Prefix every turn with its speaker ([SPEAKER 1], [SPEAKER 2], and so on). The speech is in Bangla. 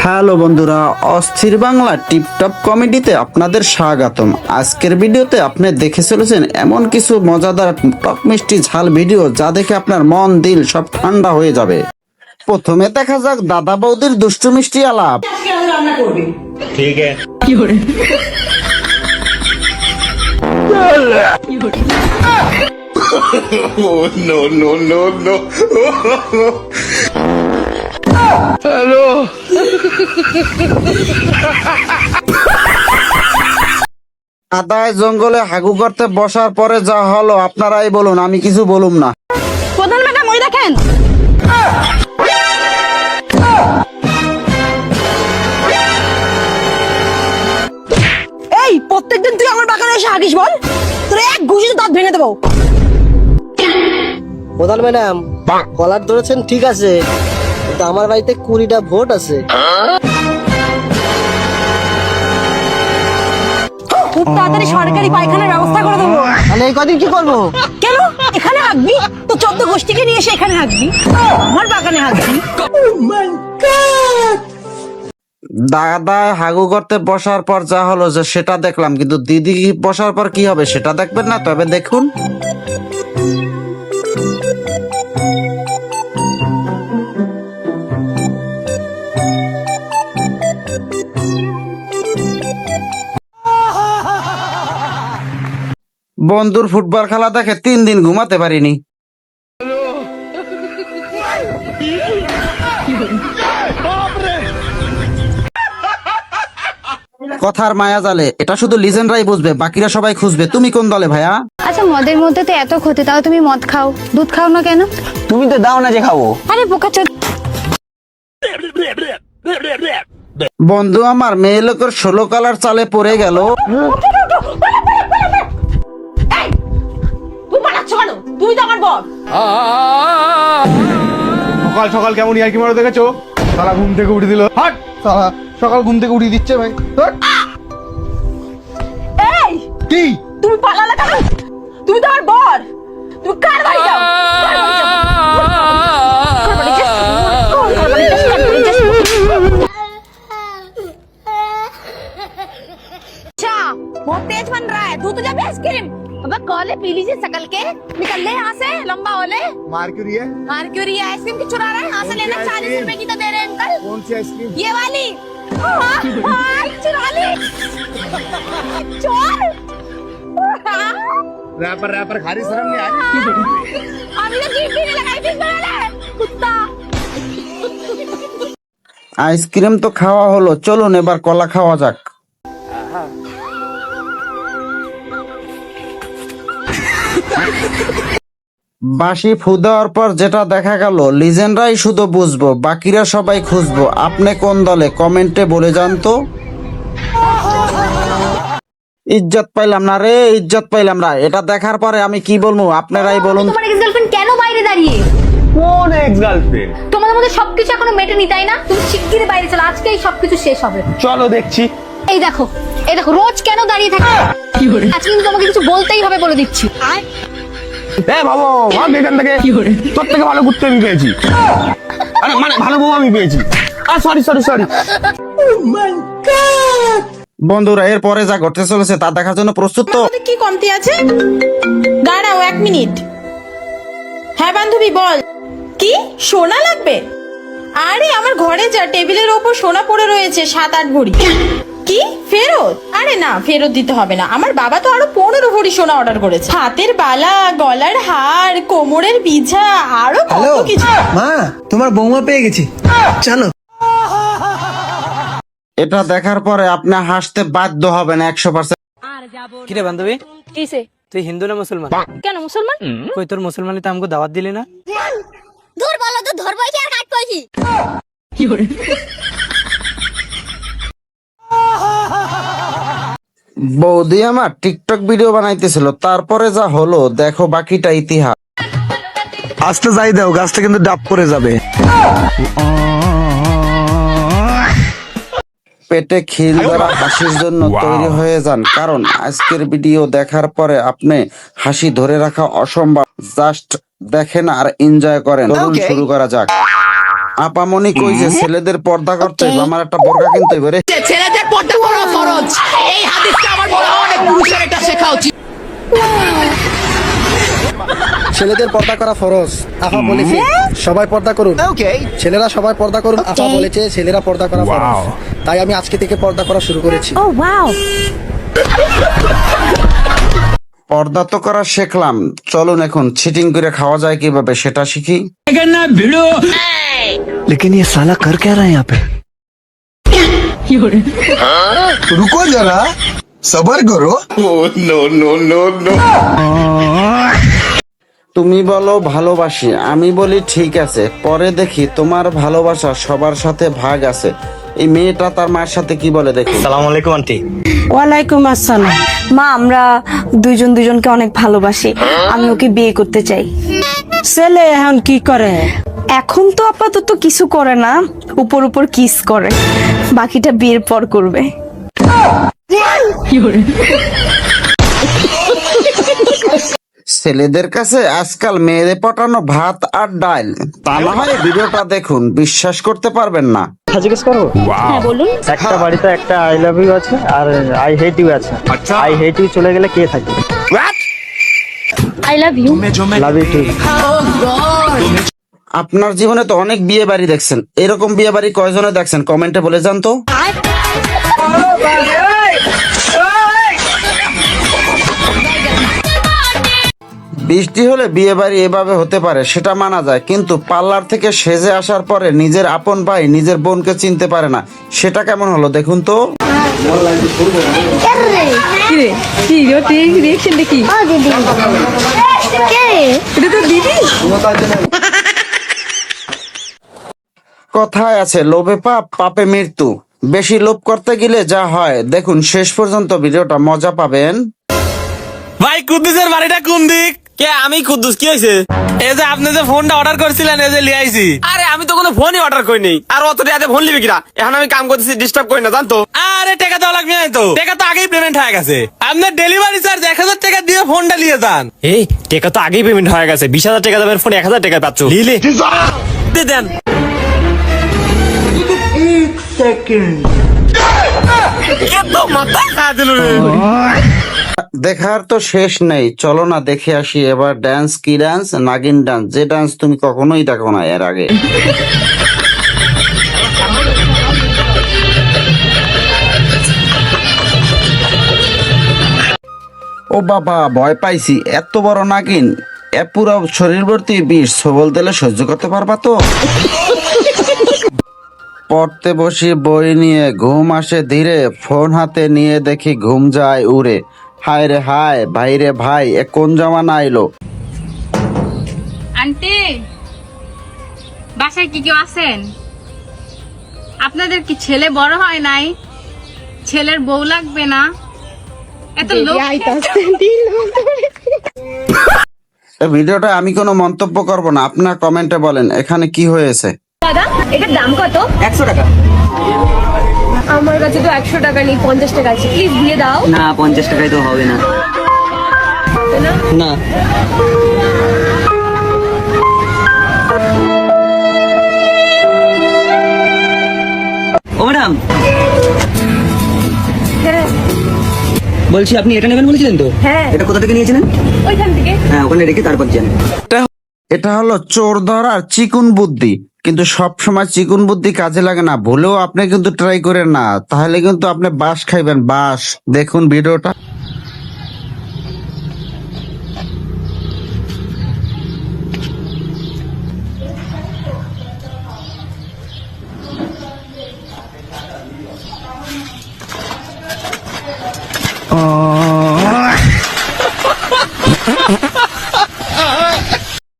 [SPEAKER 1] হ্যালো বন্ধুরা, অস্থির বাংলা টিপটপ কমেডিতে আপনাদের স্বাগতম। আজকের ভিডিওতে আপনি দেখে চলেছেন এমন কিছু মজাদার টক মিষ্টি ঝাল ভিডিও যা দেখে আপনার মন দিল সব ঠান্ডা হয়ে যাবে। প্রথমে দেখা যাক দাদা বৌদির দুষ্টু মিষ্টি আলাপ।
[SPEAKER 2] ठीक है। No no no no. Hello.
[SPEAKER 1] আদায় জঙ্গলে হাগু করতে বসার পরে যা হলো আপনারাই বলুন, আমি কিছু বলুম না।
[SPEAKER 3] প্রধান ম্যাডাম ওই দেখেন। এই প্রত্যেকদিন তুই আমার বাগানে এসে হাগিস বল, তোর এক ঘুষিতে দাঁত ভেঙে দেবো।
[SPEAKER 4] প্রধান ম্যাডাম কলার ধরেছেন ঠিক আছে, কিন্তু আমার বাড়িতে 20টা ভোট আছে।
[SPEAKER 3] খুব তাড়াতাড়ি সরকারি পায়খানার ব্যবস্থা করে দেবো।
[SPEAKER 4] তাহলে এই কদিন কি করবো?
[SPEAKER 3] কেন এখানে হাগবি? তো 14 গোষ্ঠীকে নিয়ে এসে এখানে হাগবি, আমার বাগানে হাগবি।
[SPEAKER 1] দাদা হাগু করতে বসার পর যা হলো যে সেটা দেখলাম, কিন্তু দিদি বসার পর কি হবে সেটা দেখবেন না? তবে দেখুন। বন্ধুর ফুটবল খেলা দেখে 3 দিন ঘুমাতে পারিনি। কথার মায়া জালে এটা শুধু লিজেন্ডরাই বুঝবে, বাকিরা সবাই খুঁজবে। তুমি কোন দলে ভাইয়া?
[SPEAKER 5] আচ্ছা, মদের মধ্যে তো এত ক্ষতি, তাও তুমি মদ খাও, দুধ খাও না কেন?
[SPEAKER 4] তুমি তো দাও না যে খাবো।
[SPEAKER 5] আরে বোকাচোদ।
[SPEAKER 1] বন্ধু আমার মেয়ে লোকের 16 কালার চালে পড়ে গেল।
[SPEAKER 3] তুই পালাচ্ছ কেন? তুই তো আমার বর।
[SPEAKER 6] সকাল সকাল কেমন ইয়ার্কি মারো দেখেছো? সারা ঘুম থেকে উঠে দিল। হাট সারা সকাল ঘুম থেকে উঠিয়ে দিচ্ছে ভাই। হাট।
[SPEAKER 3] এই
[SPEAKER 6] কি
[SPEAKER 3] তুমি পালালে কেন? তুমি তো আমার বর। তুমি কার বাড়ি যাও? কার বাড়ি যাও? কার বাড়ি যাও? কার বাড়ি যাও? কার বাড়ি যাও? अच्छा बहुत तेज बन रहा है, तू तो जब आइसक्रीम अबे कॉले पी लीजिए सकल के, निकल ले यहाँ से लंबा होले।
[SPEAKER 6] मार्क्यूरी है?
[SPEAKER 3] मार्क्यूरी आइसक्रीम की चुरा रहा है, यहाँ से लेना। 40 रुपए की तो दे रहे हैं अंकल।
[SPEAKER 6] कौन सी आइसक्रीम?
[SPEAKER 3] ये वाली। चुरा ली। चोर।
[SPEAKER 6] रैपर रैपर खारी शर्म नहीं आई?
[SPEAKER 3] अभी तो जीप भी नहीं लगाई थी मैंने, कुत्ता।
[SPEAKER 1] আইসক্রিম তো খাওয়া হলো, চলুন এবার কলা খাওয়া যাক। বাঁশি ফু দেওয়ার পর যেটা দেখা গেল, লিজেন্ডরাই শুধু বুঝবো, বাকিরা সবাই খুঁজবো। আপনি কোন দলে কমেন্টে বলে যান তো। ইজ্জত পাইলাম না রে, ইজ্জত পাইলাম না। এটা দেখার পরে আমি কি বলবো আপনারাই বলুন।
[SPEAKER 5] তোমার এক্স গার্লফ্রেন্ড কেন বাইরে দাঁড়িয়ে?
[SPEAKER 6] কোন এক্স গার্লফ্রেন্ড?
[SPEAKER 5] তোমাদের মধ্যে সবকিছু এখনো মেটেনি তাই না? তুমি শিগগিরই বাইরে চলো, আজকেই সবকিছু শেষ হবে।
[SPEAKER 6] চলো দেখছি।
[SPEAKER 5] এই দেখো, এই দেখো, রোজ কেন দাঁড়িয়ে থাকে? আজকে কিন্তু তোমাকে কিছু বলতেই হবে, বলে দিচ্ছি।
[SPEAKER 6] এ বাবু ভাগ এখান থেকে। তোর থেকে ভালো কুত্তে আমি পেয়েছি। আরে মানে ভালো বউ আমি পেয়েছি। Sorry sorry sorry.
[SPEAKER 1] বন্ধুরা এরপরে যা ঘটতে চলেছে তা দেখার জন্য প্রস্তুত তো?
[SPEAKER 3] কি কমতি আছে? দাঁড়াও 1 মিনিট। হ্যাঁ বান্ধবী বল। কি সোনা লাগবে? আরে আমার ঘরে যা, টেবিলের ওপর সোনা পড়ে রয়েছে 7-8 ভরি। কি ফেরত? আরে না, ফেরত দিতে হবে না। আমার বাবা তো আরো 15 ভরি সোনা অর্ডার করেছে। হাতের বালা, গলার হার, কোমরের বিছা, আরো কত কিছু।
[SPEAKER 4] মা তোমার বৌমা পেয়ে গেছি, চলো।
[SPEAKER 1] এটা দেখার পরে আপনি হাসতে বাধ্য হবেন 100%।
[SPEAKER 4] কিরে বান্ধবী,
[SPEAKER 5] কিসে?
[SPEAKER 4] তুই হিন্দু না মুসলমান?
[SPEAKER 5] কেন মুসলমান?
[SPEAKER 4] কই তোর মুসলমানি তো আমাকে দাওয়াত দিলি না?
[SPEAKER 5] দূর বলো তো, ধরবই কি আর কাট কইছি?
[SPEAKER 1] বৌদি আমার টিকটক ভিডিও বানাইতেছিল, তারপরে যা হলো দেখো, বাকিটা ইতিহাস। আস্তে যাই দাও, গাছটা কিন্তু ডাব করে যাবে। পেটে খিল ধরা হাসির জন্য তৈরি হয়ে যান, কারণ আজকের ভিডিও দেখার পরে আপনি হাসি ধরে রাখা অসম্ভব। জাস্ট দেখেন আর এনজয় করেন। চলুন শুরু করা যাক। আপামনি কইছে ছেলেদের পর্দা করতে হইবে, আমার একটা বোরকা কিনতে হইবে রে।
[SPEAKER 7] ছেলেদের পর্দা করা ফরজ। এই হাদিসটা আমার মনে হয় অনেক পুরুষের এটা শেখা উচিত।
[SPEAKER 4] ছেলেদের পর্দা করা ফরজ, আফা বলেছে সবাই পর্দা করুন। ছেলেরা সবাই পর্দা করুন, আফা বলেছে ছেলেরা পর্দা করা ফরজ। তাই আমি আজকে থেকে পর্দা করা শুরু করেছি।
[SPEAKER 1] পর্দা তো করা শিখলাম, চলুন এখন চিটিং করে খাওয়া যায় কিভাবে সেটা শিখি।
[SPEAKER 8] लेकिन ये साला कर क्या रहा है यहाँ पे?
[SPEAKER 2] रुको जरा सबर करो नो नो नो नो
[SPEAKER 1] তুমি বলো ভালোবাসি, আমি বলি ঠিক আছে, পরে দেখি তোমার ভালোবাসা সবার সাথে ভাগ আছে। এই মেয়েটা তার মায়ের সাথে কি বলে দেখি।
[SPEAKER 6] আসসালামু আলাইকুম আন্টি।
[SPEAKER 9] ওয়ালাইকুম আসসালাম। মা, আমরা দুইজন দুইজনকে অনেক ভালোবাসি, আমি ওকে বিয়ে করতে চাই। ছেলে এখন কি করে? এখন তো আপাতত কিছু করে না, উপর উপর কিস করে, বাকিটা বিয়ের পর করবে।
[SPEAKER 1] ছেলেদের কাছে আজকাল মেয়েদের পটানো ভাত আর ডাল, তা না হয় ভিডিওটা দেখুন, বিশ্বাস করতে পারবেন না।
[SPEAKER 4] জিজ্ঞেস করবো?
[SPEAKER 9] হ্যাঁ বলুন।
[SPEAKER 4] একটা বাড়িতে একটা আই লাভ ইউ আছে আর আই হেট ইউ আছে। আই হেট ইউ চলে গেলে কে থাকে?
[SPEAKER 5] I love you.
[SPEAKER 4] Love you too.
[SPEAKER 1] আপনার জীবনে তো অনেক বিয়ে বাড়ি দেখছেন, এরকম বিয়ে বাড়ি কয়জনে দেখছেন কমেন্টে বলে যান তো। বৃষ্টি হলে বিয়ে বাড়ি এভাবে হতে পারে সেটা মানা যায়, কিন্তু পার্লার থেকে সেজে আসার পরে নিজের আপন ভাই নিজের বোনকে চিনতে পারে না, সেটা কেমন হলো দেখুন তো। কথায় আছে লোভে পাপ পাপে মৃত্যু, বেশি লোভ করতে গেলে যা হয় দেখুন, শেষ পর্যন্ত ভিডিওটা মজা পাবেন।
[SPEAKER 6] ভাই কুদ্দুসের বাড়িটা কোন দিক? কে? আমি কুদ্দুস, কি হয়েছে? এই যে আপনি যে ফোনটা অর্ডার করেছিলেন, এই যে লিয়ে আইছি। আরে আমি তো কোনো ফোনই অর্ডার করিনি, আর অত টাকাতে ফোন লিবি কিনা? এখন আমি কাম করতেছি, ডিস্টার্ব করি না জানতো। আরে টাকা দেওয়া লাগবে না তো, টাকা তো আগেই পেমেন্ট হয়ে গেছে। আপনার ডেলিভারি চার্জ 1000 টাকা দিয়ে ফোনটা নিয়ে যান। এই টাকা তো আগেই পেমেন্ট হয়ে গেছে, 20,000 টাকা দামের ফোন 1000 টাকা পাচ্ছ। লিলে দেন।
[SPEAKER 1] দেখার তো শেষ নেই, চলো না দেখে আসি এবার ডান্স। কি ডান্স? নাগিন ডান্স, যে ডান্স তুমি কখনোই দেখো না এর আগে। ও বাবা, ভয় পাইছি, এত বড় নাগিন, এ পুরো শরীর ভর্তি বিষ, সবল দিলে সহ্য করতে পারবা তো? পড়তে বসি বই নিয়ে, ঘুম আসে ধীরে, ফোন হাতে নিয়ে দেখি ঘুম যায় উড়ে। হায় রে হায়, ভাই রে ভাই, এ কোন জামানা আইলো?
[SPEAKER 5] আন্টি, বাসায় কি কেউ আছেন? আপনাদের কি ছেলে বড় হয় নাই? ছেলের বউ লাগবে না? এত লোক
[SPEAKER 1] এই ভিডিওটা আমি কোনো মন্তব্য করব না, আপনার কমেন্টে বলেন এখানে কি হয়েছে।
[SPEAKER 9] দাদা, এটার দাম কত?
[SPEAKER 7] 100 টাকা।
[SPEAKER 9] আমার কাছে তো 100 টাকা নেই, 50 টাকা আছে, প্লিজ দিয়ে দাও।
[SPEAKER 7] না 50 টাকায় তো হবে না। না ও ম্যাডাম, বলছি আপনি এটা নেবেন বলেছিলেন তো?
[SPEAKER 9] হ্যাঁ।
[SPEAKER 7] এটা কোথা থেকে নিয়েছিলেন?
[SPEAKER 9] ওইখান থেকে।
[SPEAKER 7] হ্যাঁ, ওখানে রেখে তারপর যান।
[SPEAKER 1] এটা হলো চোর ধরার চিকুন বুদ্ধি, কিন্তু সব সময় চিকুন বুদ্ধি কাজে লাগে না, ভুলেও আপনি কিন্তু ট্রাই করেন না, তাহলে কিন্তু আপনি বাস খাইবেন, বাস। দেখুন ভিডিওটা।